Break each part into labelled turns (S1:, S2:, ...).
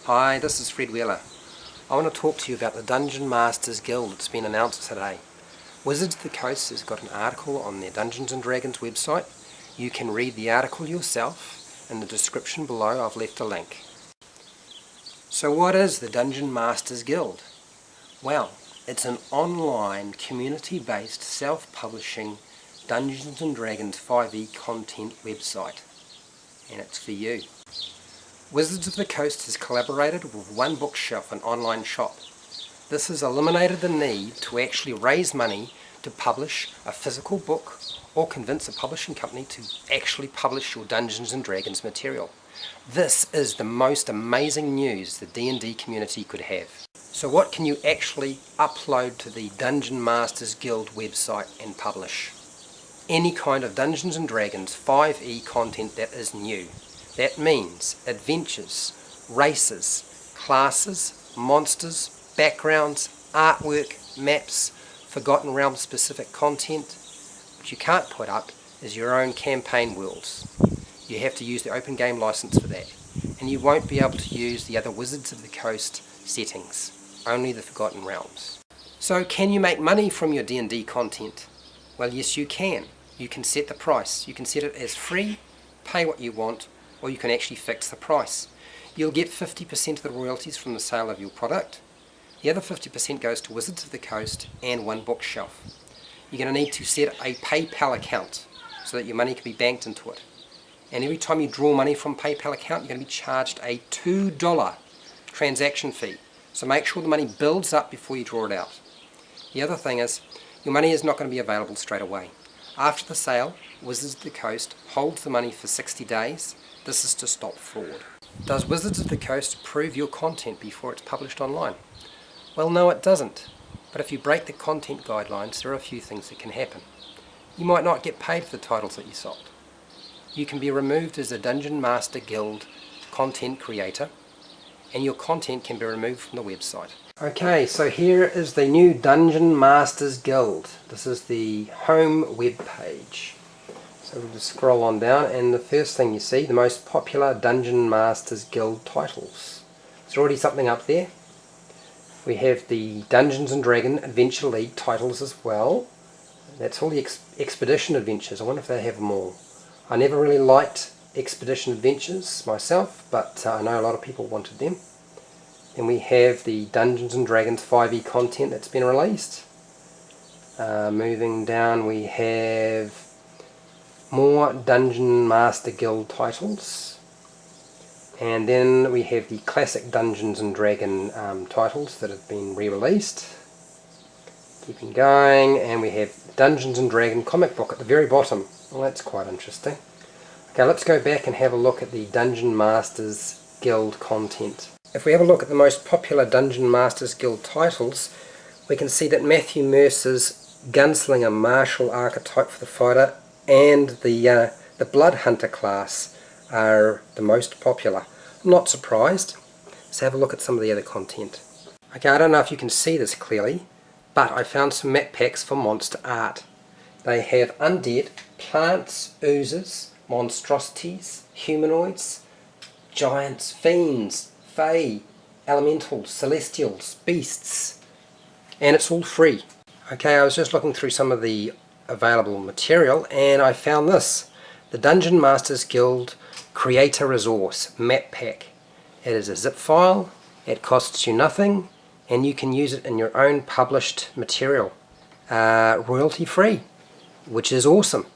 S1: Hi, this is Fred Wheeler. I want to talk to you about the Dungeon Masters Guild that's been announced today. Wizards of the Coast has got an article on their Dungeons & Dragons website. You can read the article yourself. In the description below I've left a link. So what is the Dungeon Masters Guild? Well, it's an online, community-based, self-publishing Dungeons & Dragons 5e content website. And it's for you. Wizards of the Coast has collaborated with One Bookshelf, an online shop. This has eliminated the need to actually raise money to publish a physical book or convince a publishing company to actually publish your Dungeons & Dragons material. This is the most amazing news the D&D community could have. So what can you actually upload to the Dungeon Masters Guild website and publish? Any kind of Dungeons & Dragons 5e content that is new. That means adventures, races, classes, monsters, backgrounds, artwork, maps, Forgotten Realms specific content. What you can't put up is your own campaign worlds. You have to use the open game license for that. And you won't be able to use the other Wizards of the Coast settings, only the Forgotten Realms. So can you make money from your D&D content? Well, yes you can. You can set the price. You can set it as free, pay what you want, or you can actually fix the price. You'll get 50% of the royalties from the sale of your product. The other 50% goes to Wizards of the Coast and One Bookshelf. You're going to need to set a PayPal account so that your money can be banked into it. And every time you draw money from PayPal account, you're going to be charged a $2 transaction fee. So make sure the money builds up before you draw it out. The other thing is, your money is not going to be available straight away. After the sale, Wizards of the Coast holds the money for 60 days. This is to stop fraud. Does Wizards of the Coast approve your content before it's published online? Well, no, it doesn't. But if you break the content guidelines, there are a few things that can happen. You might not get paid for the titles that you sold. You can be removed as a Dungeon Master Guild content creator, and your content can be removed from the website. Okay, so here is the new Dungeon Masters Guild. This is the home web page. So we'll just scroll on down, and the first thing you see, the most popular Dungeon Masters Guild titles. There's already something up there. We have the Dungeons & Dragons Adventure League titles as well. That's all the Expedition Adventures. I wonder if they have them all. I never really liked Expedition Adventures myself, but I know a lot of people wanted them. Then we have the Dungeons & Dragons 5e content that's been released. Moving down, we have more Dungeon Master Guild titles, and then we have the classic Dungeons & Dragons titles that have been re-released. Keeping going, and we have Dungeons & Dragons comic book at the very bottom. Well, that's quite interesting. Okay, let's go back and have a look at the Dungeon Masters Guild content. If we have a look at the most popular Dungeon Masters Guild titles, we can see that Matthew Mercer's Gunslinger Martial archetype for the fighter and the Blood Hunter class are the most popular. I'm not surprised. Let's have a look at some of the other content. Okay, I don't know if you can see this clearly, but I found some map packs for monster art. They have undead, plants, oozes, monstrosities, humanoids, giants, fiends, fae, elementals, celestials, beasts, and it's all free. Okay, I was just looking through some of the available material and I found this, the Dungeon Masters Guild Creator Resource Map Pack. It is a zip file, it costs you nothing, and you can use it in your own published material, royalty free, which is awesome.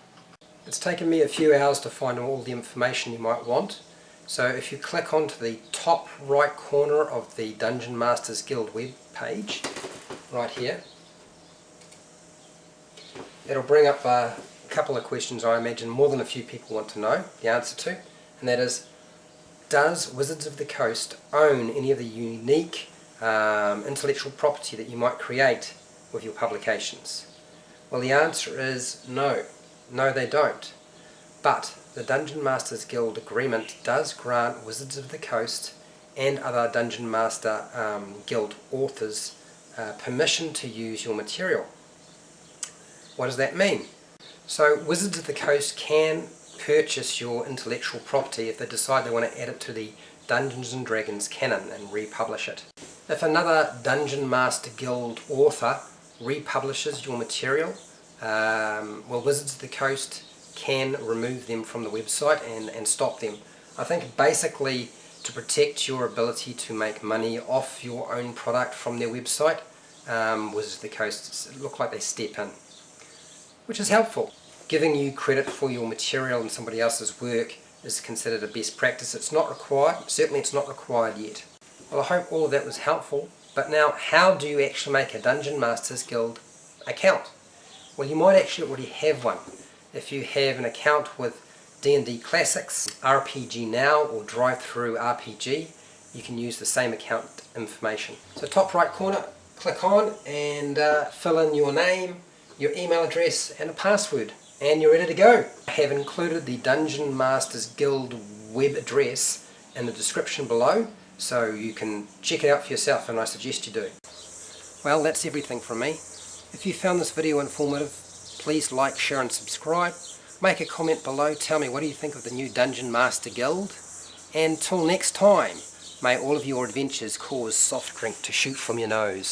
S1: It's taken me a few hours to find all the information you might want, so if you click onto the top right corner of the Dungeon Masters Guild web page, right here, it'll bring up a couple of questions I imagine more than a few people want to know the answer to, and that is, does Wizards of the Coast own any of the unique intellectual property that you might create with your publications? Well, the answer is no. No, they don't. But the Dungeon Masters Guild agreement does grant Wizards of the Coast and other Dungeon Master Guild authors permission to use your material. What does that mean? So Wizards of the Coast can purchase your intellectual property if they decide they want to add it to the Dungeons & Dragons canon and republish it. If another Dungeon Master Guild author republishes your material, well, Wizards of the Coast can remove them from the website and stop them. I think basically to protect your ability to make money off your own product from their website, Wizards of the Coast look like they step in, which is helpful. Giving you credit for your material and somebody else's work is considered a best practice. It's not required, certainly it's not required yet. Well, I hope all of that was helpful, but now how do you actually make a Dungeon Masters Guild account? Well, you might actually already have one. If you have an account with D&D Classics, RPG Now or Drive-Thru RPG, you can use the same account information. So top right corner, click on and fill in your name, your email address and a password, and you're ready to go. I have included the Dungeon Masters Guild web address in the description below, so you can check it out for yourself, and I suggest you do. Well, that's everything from me. If you found this video informative, please like, share and subscribe. Make a comment below, tell me what do you think of the new Dungeon Master Guild. And till next time, may all of your adventures cause soft drink to shoot from your nose.